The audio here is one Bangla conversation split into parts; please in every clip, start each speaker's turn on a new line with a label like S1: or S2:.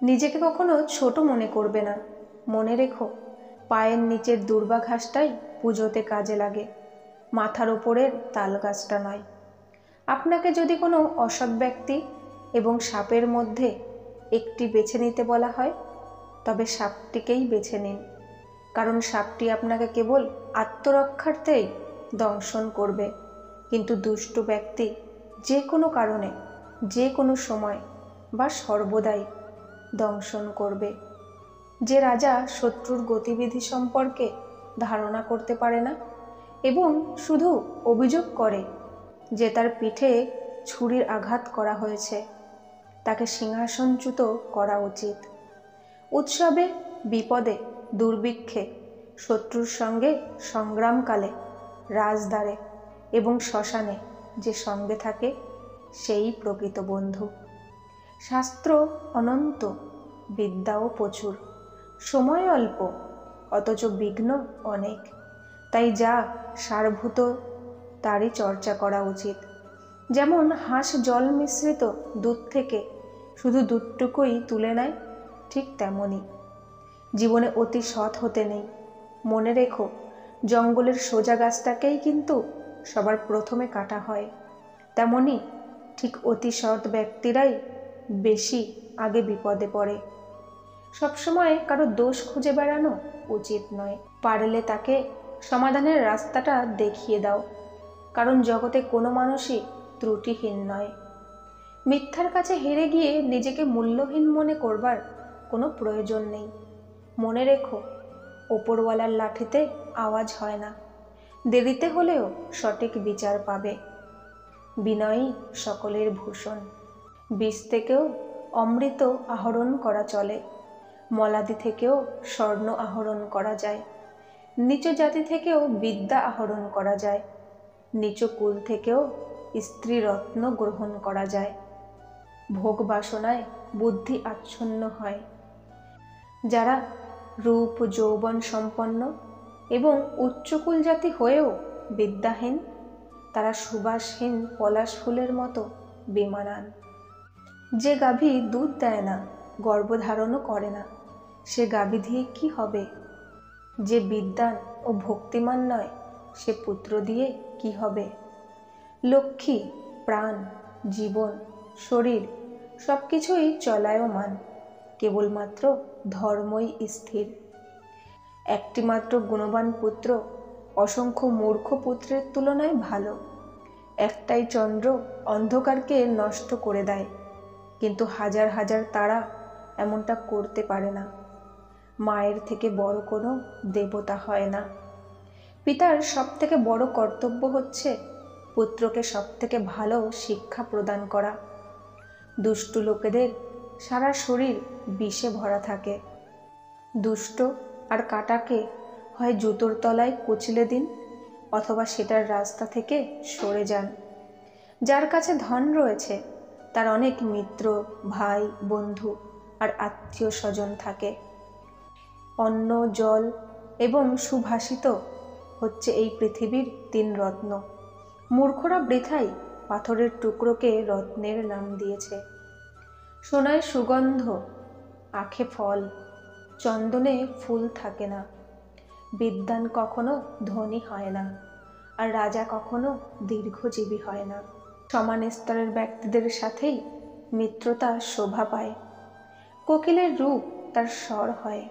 S1: নিজেকে কখনো ছোট মনে করবে না। মনে রেখো, পায়ের নিচের দূর্বা ঘাসটাই পুজোতে কাজে লাগে, মাথার ওপরের তাল গাছটা নয়। আপনাকে যদি কোনো অসৎ ব্যক্তি এবং সাপের মধ্যে একটি বেছে নিতে বলা হয়, তবে সাপটিকেই বেছে নিন, কারণ সাপটি আপনাকে কেবল আত্মরক্ষার্থেই দংশন করবে, কিন্তু দুষ্ট ব্যক্তি যে কোনো কারণে, যে কোনো সময় বা সর্বদাই দংশন করবে। যে রাজা শত্রুর গতিবিধি সম্পর্কে ধারণা করতে পারে না এবং শুধু অভিযোগ করে যে তার পিঠে ছুরির আঘাত করা হয়েছে, তাকে সিংহাসনচ্যুত করা উচিত। উৎসবে, বিপদে, দুর্ভিক্ষে, শত্রুর সঙ্গে সংগ্রামকালে, রাজদ্বারে এবং শ্মশানে যে সঙ্গে থাকে, সেই প্রকৃত বন্ধু। শাস্ত্র অনন্ত, বিদ্যাও প্রচুর, সময় অল্প, অথচ বিঘ্ন অনেক। তাই যা সারভূত তারই চর্চা করা উচিত। যেমন হাঁস জল মিশ্রিত দুধ থেকে শুধু দুধটুকুই তুলে নেয়, ঠিক তেমনই জীবনে অতি সৎ হতে নেই। মনে রেখো, জঙ্গলের সোজা গাছটাকেই কিন্তু সবার প্রথমে কাটা হয়। তেমনি ঠিক অতি সৎ ব্যক্তিরাই বেশি আগে বিপদে পড়ে। সবসময় কারো দোষ খুঁজে বেড়ানো উচিত নয়। পারলে তাকে সমাধানের রাস্তাটা দেখিয়ে দাও, কারণ জগতে কোনো মানুষই ত্রুটিহীন নয়। মিথ্যার কাছে হেরে গিয়ে নিজেকে মূল্যহীন মনে করবার কোনো প্রয়োজন নেই। মনে রেখো, ওপরওয়ালার লাঠিতে আওয়াজ হয় না, দেরিতে হলেও সঠিক বিচার পাবে। বিনয়ই সকলের ভূষণ। বীজ থেকেও অমৃত আহরণ করা চলে, মলাদি থেকেও স্বর্ণ আহরণ করা যায়, নিচু জাতি থেকেও বিদ্যা আহরণ করা যায়, নিচু কুল থেকেও স্ত্রীরত্ন গ্রহণ করা যায়। ভোগ বাসনায় বুদ্ধি আচ্ছন্ন হয়। যারা রূপ যৌবন সম্পন্ন এবং উচ্চকুল জাতি হয়েও বিদ্যাহীন, তারা সুবাসহীন পলাশ ফুলের মতো বেমানান। যে গাভী দুধ দেয় না, গর্ভধারণও করে না, সে গাভী দিয়ে কি হবে? যে বিদ্বান ও ভক্তিমান নয়, সে পুত্র দিয়ে কি হবে? লক্ষ্মী, প্রাণ, জীবন, শরীর সব কিছুই চলায়মান, কেবলমাত্র ধর্মই স্থির। একটিমাত্র গুণবান পুত্র অসংখ্য মূর্খ পুত্রের তুলনায় ভালো। একটাই চন্দ্র অন্ধকারকে নষ্ট করে দেয়, কিন্তু হাজার হাজার তারা এমনটা করতে পারে না। মায়ের থেকে বড় কোনো দেবতা হয় না। পিতার সবথেকে বড় কর্তব্য হচ্ছে পুত্রকে সবথেকে ভালো শিক্ষা প্রদান করা। দুষ্টু লোকেদের সারা শরীর বিষে ভরা থাকে। দুষ্ট আর কাটাকে হয় জুতোর তলায় কুচলে দিন, অথবা সেটার রাস্তা থেকে সরে যান। যার কাছে ধন রয়েছে, তার অনেক মিত্র, ভাই, বন্ধু আর আত্মীয় স্বজন থাকে। অন্ন, জল এবং সুভাষিত হচ্ছে এই পৃথিবীর 3 রত্ন। মূর্খরা বৃথাই পাথরের টুকরোকে রত্নের নাম দিয়েছে। সোনায় সুগন্ধ, আখে ফল, চন্দনে ফুল থাকে না। বিদ্বান কখনো ধনী হয় না, আর রাজা কখনো দীর্ঘজীবী হয় না। সমান স্তরের ব্যক্তিদের সাথেই মিত্রতা শোভা পায়। কোকিলের রূপ তার স্বর হয়,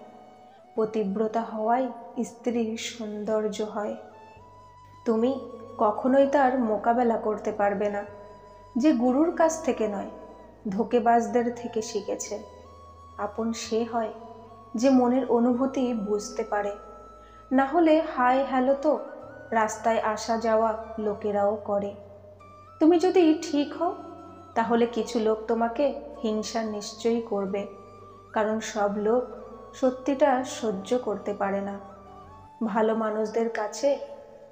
S1: পতিব্রতা হওয়ায় স্ত্রীর সৌন্দর্য হয়। তুমি কখনোই তার মোকাবেলা করতে পারবে না, যে গুরুর কাছ থেকে নয়, ধোঁকেবাজদের থেকে শিখেছে। আপন সে হয় যে মনের অনুভূতি বুঝতে পারে, না হলে হাই হ্যালো তো রাস্তায় আসা যাওয়া লোকেরাও করে। তুমি যদি ঠিক হও, তাহলে কিছু লোক তোমাকে হিংসা নিশ্চয়ই করবে, কারণ সব লোক সত্যিটা সহ্য করতে পারে না। ভালো মানুষদের কাছে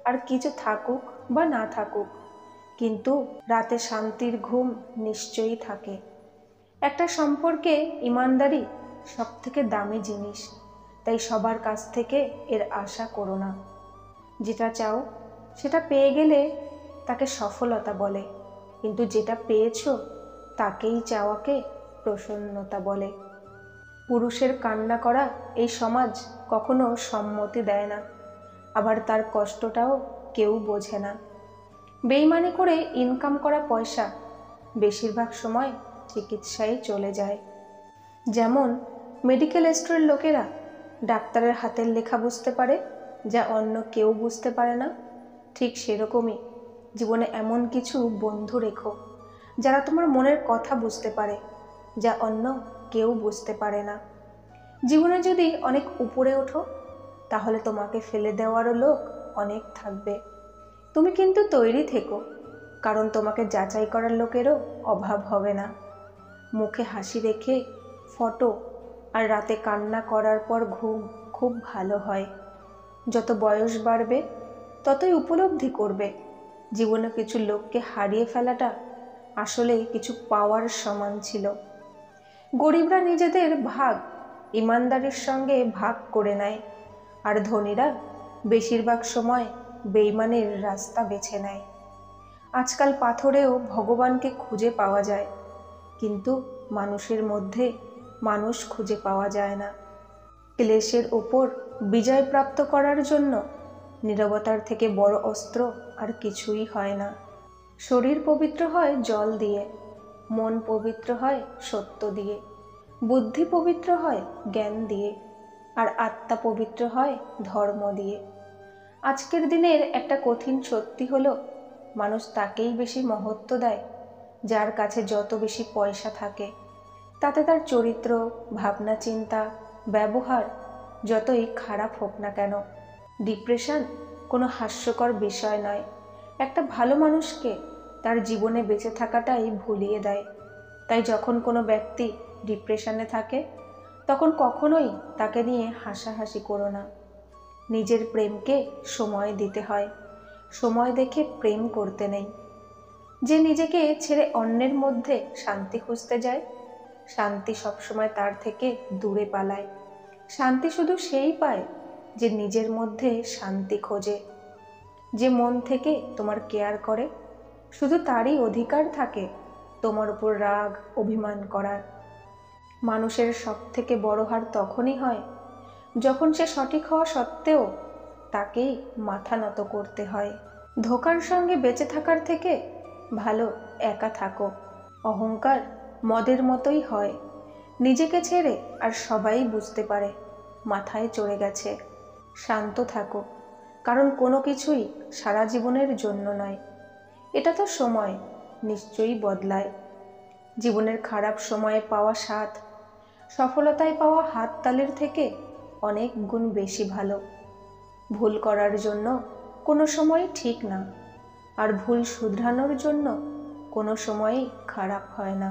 S1: আর কিছু থাকুক বা না থাকুক, কিন্তু রাতে শান্তির ঘুম নিশ্চয়ই থাকে। একটা সম্পর্কে ইমানদারি সবথেকে দামি জিনিস, তাই সবার কাছ থেকে এর আশা করো না। যেটা চাও সেটা পেয়ে গেলে তাকে সফলতা বলে, কিন্তু যেটা পেয়েছো তাকেই চাওয়াকে প্রসন্নতা বলে। পুরুষের কান্না করা এই সমাজ কখনো সম্মতি দেয় না, আবার তার কষ্টটাও কেউ বোঝে না। বেইমানি করে ইনকাম করা পয়সা বেশিরভাগ সময় চিকিৎসায় চলে যায়। যেমন মেডিকেল স্টোরের লোকেরা ডাক্তারের হাতের লেখা বুঝতে পারে, যা অন্য কেউ বুঝতে পারে না, ঠিক সেরকমই জীবনে এমন কিছু বন্ধু রেখো যারা তোমার মনের কথা বুঝতে পারে, যা অন্য কেউ বুঝতে পারে না। জীবনে যদি অনেক উপরে ওঠো, তাহলে তোমাকে ফেলে দেওয়ারও লোক অনেক থাকবে। তুমি কিন্তু তৈরি থেকো, কারণ তোমাকে যাচাই করার লোকেরও অভাব হবে না। মুখে হাসি রেখে ফটো আর রাতে কান্না করার পর ঘুম খুব ভালো হয়। যত বয়স বাড়বে ততই উপলব্ধি করবে জীবনে কিছু লোককে হারিয়ে ফেলাটা আসলে কিছু পাওয়ার সমান ছিল। গরিবরা নিজেদের ভাগ ইমানদারির সঙ্গে ভাগ করে নেয়, আর ধনীরা বেশিরভাগ সময় বেইমানের রাস্তা বেছে নেয়। আজকাল পাথরেও ভগবানকে খুঁজে পাওয়া যায়, কিন্তু মানুষের মধ্যে মানুষ খুঁজে পাওয়া যায় না। ক্লেশের ওপর বিজয় প্রাপ্ত করার জন্য নীরবতার থেকে বড় অস্ত্র আর কিছুই হয় না। শরীর পবিত্র হয় জল দিয়ে, মন পবিত্র হয় সত্য দিয়ে, বুদ্ধি পবিত্র হয় জ্ঞান দিয়ে, আর আত্মা পবিত্র হয় ধর্ম দিয়ে। আজকের দিনের একটা কঠিন সত্যি হলো, মানুষ তাকেই বেশি মহত্ব দেয় যার কাছে যত বেশি পয়সা থাকে। তাতে তার চরিত্র, ভাবনা, চিন্তা, ব্যবহার যতই খারাপ হোক না কেন। ডিপ্রেশন কোনো হাস্যকর বিষয় নয়। একটা ভালো মানুষকে তার জীবনে বেঁচে থাকাটাই ভুলিয়ে দেয়। তাই যখন কোনো ব্যক্তি ডিপ্রেশনে থাকে, তখন কখনোই তাকে নিয়ে হাসাহাসি করো না। নিজের প্রেমকে সময় দিতে হয়, সময় দেখে প্রেম করতে নেই। যে নিজেকে ছেড়ে অন্যের মধ্যে শান্তি খুঁজতে যায়, শান্তি সবসময় তার থেকে দূরে পালায়। শান্তি শুধু সেই পায় যে নিজের মধ্যে শান্তি খোঁজে। যে মন থেকে তোমার কেয়ার করে, শুধু তারই অধিকার থাকে তোমার উপর রাগ অভিমান করার। মানুষের সব থেকে বড় হার তখনই হয় যখন সে সঠিক হওয়া সত্ত্বেও তাকেই মাথা নত করতে হয়। ধোঁকার সঙ্গে বেঁচে থাকার থেকে ভালো একা থাকো। অহংকার মদের মতোই হয়, নিজেকে ছেড়ে আর সবাই বুঝতে পারে মাথায় চড়ে গেছে। শান্ত থাকো, কারণ কোনো কিছুই সারা জীবনের জন্য নয়। এটা তো সময় নিশ্চয়ই বদলায়। জীবনের খারাপ সময়ে পাওয়া স্বাদ সফলতায় পাওয়া হাততালির থেকে অনেক গুণ বেশি ভালো। ভুল করার জন্য কোনো সময় ঠিক না, আর ভুল শুধরানোর জন্য কোনো সময়ই খারাপ হয় না।